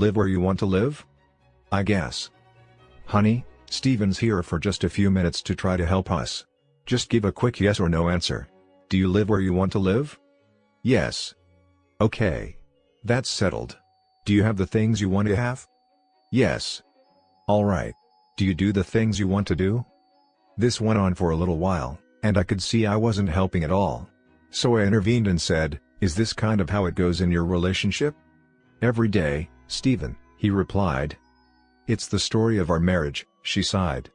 Live where you want to live? I guess. Honey, Steven's here for just a few minutes to try to help us. Just give a quick yes or no answer. Do you live where you want to live? Yes. Okay. That's settled. Do you have the things you want to have? Yes. Alright. Do you do the things you want to do? This went on for a little while, and I could see I wasn't helping at all. So I intervened and said, is this kind of how it goes in your relationship? Every day, Steven, he replied. It's the story of our marriage, she sighed.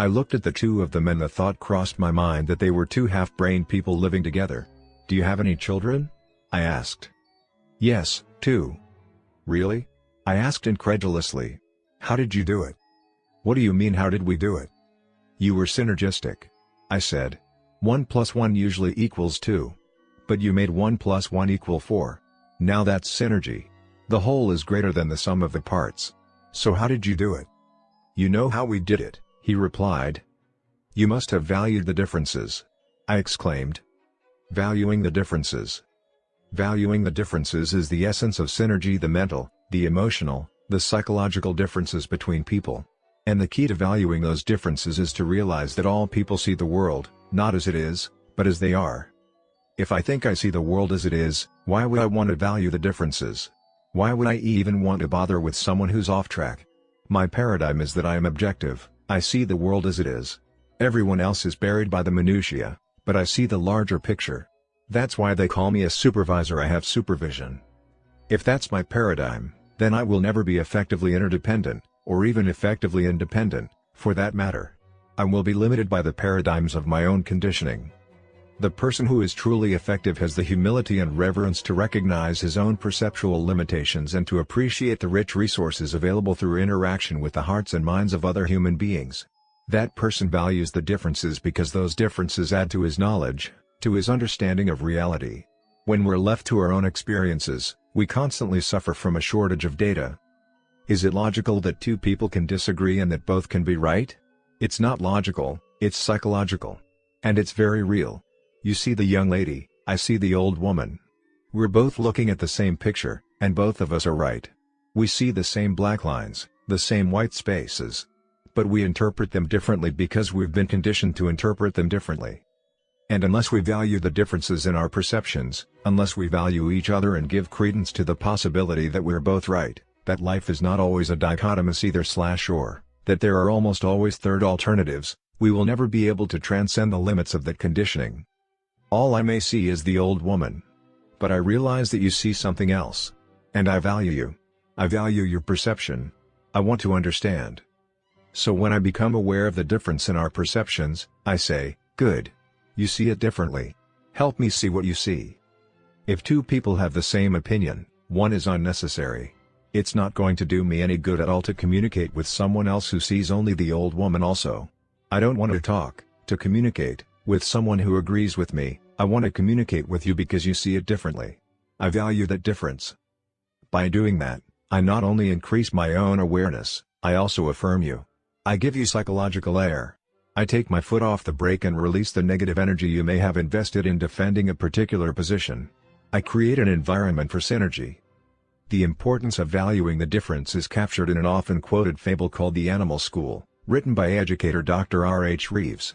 I looked at the two of them and the thought crossed my mind that they were two half-brained people living together. Do you have any children? I asked. Yes, two. Really? I asked incredulously. How did you do it? What do you mean how did we do it? You were synergistic. I said. 1 plus 1 usually equals 2. But you made 1 plus 1 equal 4. Now that's synergy. The whole is greater than the sum of the parts. So how did you do it? You know how we did it, he replied. You must have valued the differences. I exclaimed. Valuing the differences. Valuing the differences is the essence of synergy, the mental, the emotional, the psychological differences between people. And the key to valuing those differences is to realize that all people see the world, not as it is, but as they are. If I think I see the world as it is, why would I want to value the differences? Why would I even want to bother with someone who's off track? My paradigm is that I am objective, I see the world as it is. Everyone else is buried by the minutiae, but I see the larger picture. That's why they call me a supervisor. I have supervision. If that's my paradigm, then I will never be effectively interdependent, or even effectively independent, for that matter. I will be limited by the paradigms of my own conditioning. The person who is truly effective has the humility and reverence to recognize his own perceptual limitations and to appreciate the rich resources available through interaction with the hearts and minds of other human beings. That person values the differences because those differences add to his knowledge, to his understanding of reality. When we're left to our own experiences, we constantly suffer from a shortage of data. Is it logical that two people can disagree and that both can be right? It's not logical, it's psychological. And it's very real. You see the young lady, I see the old woman. We're both looking at the same picture, and both of us are right. We see the same black lines, the same white spaces. But we interpret them differently because we've been conditioned to interpret them differently. And unless we value the differences in our perceptions, unless we value each other and give credence to the possibility that we're both right, that life is not always a dichotomous either/or, that there are almost always third alternatives, we will never be able to transcend the limits of that conditioning. All I may see is the old woman. But I realize that you see something else. And I value you. I value your perception. I want to understand. So when I become aware of the difference in our perceptions, I say, good. You see it differently. Help me see what you see. If two people have the same opinion, one is unnecessary. It's not going to do me any good at all to communicate with someone else who sees only the old woman also. I don't want to talk, to communicate, with someone who agrees with me. I want to communicate with you because you see it differently. I value that difference. By doing that, I not only increase my own awareness, I also affirm you. I give you psychological air. I take my foot off the brake and release the negative energy you may have invested in defending a particular position. I create an environment for synergy. The importance of valuing the difference is captured in an often quoted fable called The Animal School, written by educator Dr. R.H. Reeves.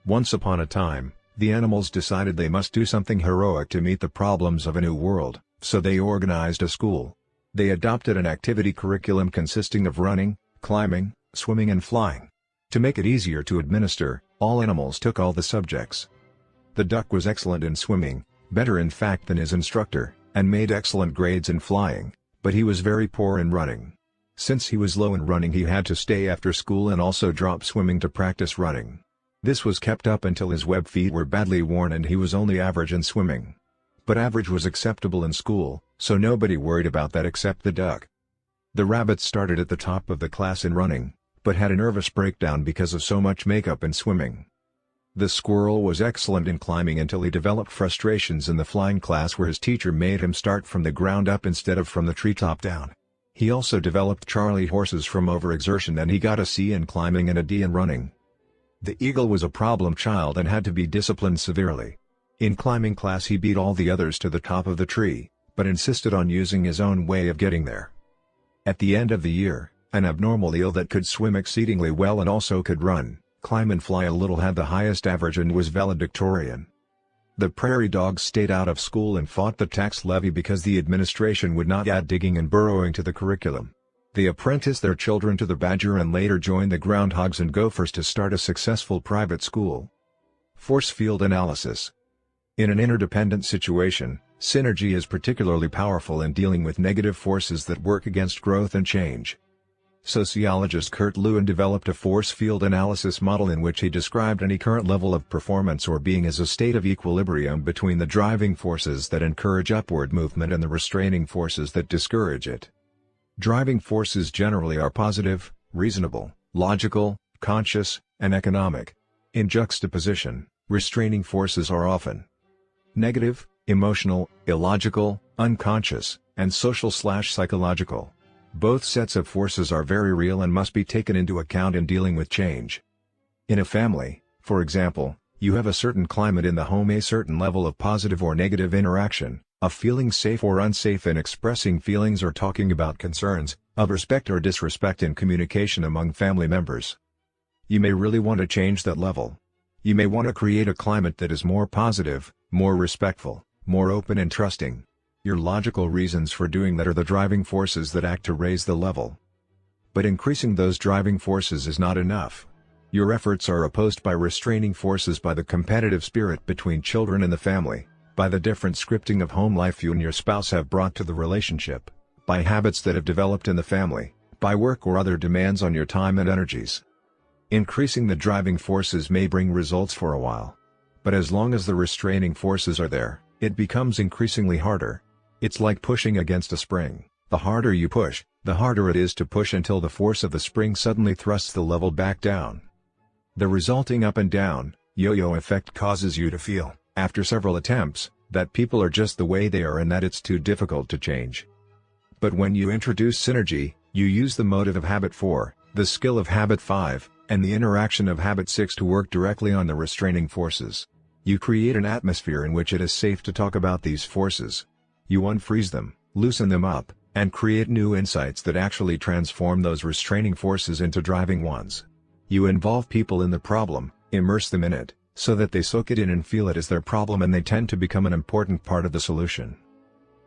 Once upon a time, the animals decided they must do something heroic to meet the problems of a new world, so they organized a school. They adopted an activity curriculum consisting of running, climbing, swimming and flying. To make it easier to administer, all animals took all the subjects. The duck was excellent in swimming, better in fact than his instructor, and made excellent grades in flying, but he was very poor in running. Since he was low in running, he had to stay after school and also drop swimming to practice running. This was kept up until his web feet were badly worn and he was only average in swimming. But average was acceptable in school, so nobody worried about that except the duck. The rabbit started at the top of the class in running, but had a nervous breakdown because of so much makeup in swimming. The squirrel was excellent in climbing until he developed frustrations in the flying class where his teacher made him start from the ground up instead of from the treetop down. He also developed Charlie horses from overexertion and he got a C in climbing and a D in running. The eagle was a problem child and had to be disciplined severely. In climbing class he beat all the others to the top of the tree, but insisted on using his own way of getting there. At the end of the year, an abnormal eel that could swim exceedingly well and also could run, climb and fly a little had the highest average and was valedictorian. The prairie dogs stayed out of school and fought the tax levy because the administration would not add digging and burrowing to the curriculum. They apprenticed their children to the badger and later joined the groundhogs and gophers to start a successful private school. Force field analysis. In an interdependent situation, synergy is particularly powerful in dealing with negative forces that work against growth and change. Sociologist Kurt Lewin developed a force field analysis model in which he described any current level of performance or being as a state of equilibrium between the driving forces that encourage upward movement and the restraining forces that discourage it. Driving forces generally are positive, reasonable, logical, conscious, and economic. In juxtaposition, restraining forces are often negative, emotional, illogical, unconscious, and social/psychological. Both sets of forces are very real and must be taken into account in dealing with change. In a family, for example, you have a certain climate in the home, a certain level of positive or negative interaction, of feeling safe or unsafe in expressing feelings or talking about concerns, of respect or disrespect in communication among family members. You may really want to change that level. You may want to create a climate that is more positive, more respectful, more open and trusting. Your logical reasons for doing that are the driving forces that act to raise the level. But increasing those driving forces is not enough. Your efforts are opposed by restraining forces, by the competitive spirit between children and the family, by the different scripting of home life you and your spouse have brought to the relationship, by habits that have developed in the family, by work or other demands on your time and energies. Increasing the driving forces may bring results for a while. But as long as the restraining forces are there, it becomes increasingly harder. It's like pushing against a spring. The harder you push, the harder it is to push until the force of the spring suddenly thrusts the level back down. The resulting up and down, yo-yo effect causes you to feel, after several attempts, that people are just the way they are and that it's too difficult to change. But when you introduce synergy, you use the motive of habit 4, the skill of habit 5, and the interaction of habit 6 to work directly on the restraining forces. You create an atmosphere in which it is safe to talk about these forces. You unfreeze them, loosen them up, and create new insights that actually transform those restraining forces into driving ones. You involve people in the problem, immerse them in it, so that they soak it in and feel it as their problem, and they tend to become an important part of the solution.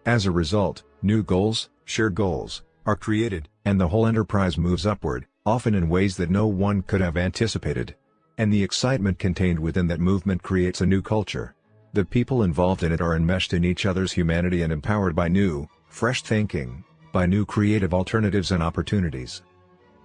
As a result, new goals, shared goals, are created, and the whole enterprise moves upward, often in ways that no one could have anticipated. And the excitement contained within that movement creates a new culture. The people involved in it are enmeshed in each other's humanity and empowered by new, fresh thinking, by new creative alternatives and opportunities.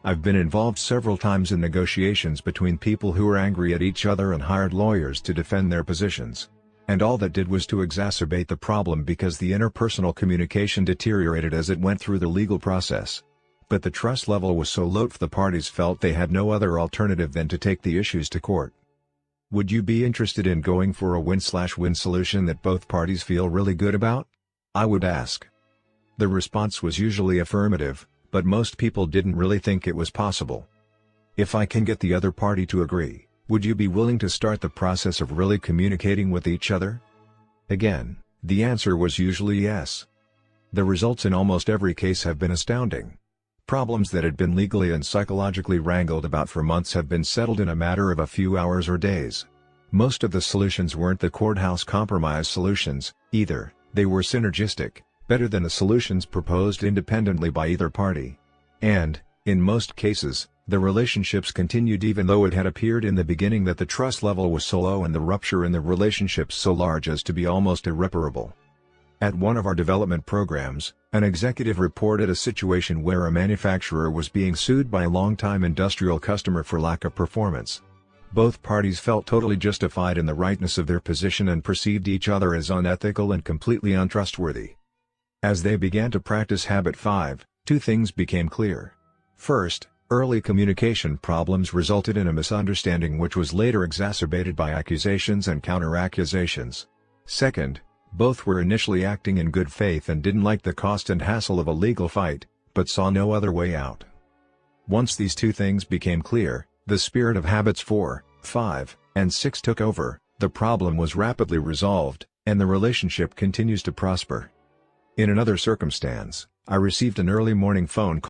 I've been involved several times in negotiations between people who were angry at each other and hired lawyers to defend their positions. And all that did was to exacerbate the problem because the interpersonal communication deteriorated as it went through the legal process. But the trust level was so low the parties felt they had no other alternative than to take the issues to court. Would you be interested in going for a win/win solution that both parties feel really good about? I would ask. The response was usually affirmative, but most people didn't really think it was possible. If I can get the other party to agree, would you be willing to start the process of really communicating with each other? Again, the answer was usually yes. The results in almost every case have been astounding. Problems that had been legally and psychologically wrangled about for months have been settled in a matter of a few hours or days. Most of the solutions weren't the courthouse compromise solutions, either. They were synergistic, better than the solutions proposed independently by either party. And, in most cases, the relationships continued even though it had appeared in the beginning that the trust level was so low and the rupture in the relationships so large as to be almost irreparable. At one of our development programs, an executive reported a situation where a manufacturer was being sued by a longtime industrial customer for lack of performance. Both parties felt totally justified in the rightness of their position and perceived each other as unethical and completely untrustworthy. As they began to practice habit 5, two things became clear. First, early communication problems resulted in a misunderstanding which was later exacerbated by accusations and counter-accusations. Second, both were initially acting in good faith and didn't like the cost and hassle of a legal fight, but saw no other way out. Once these two things became clear, the spirit of habits 4, 5, and 6 took over, the problem was rapidly resolved, and the relationship continues to prosper. In another circumstance, I received an early morning phone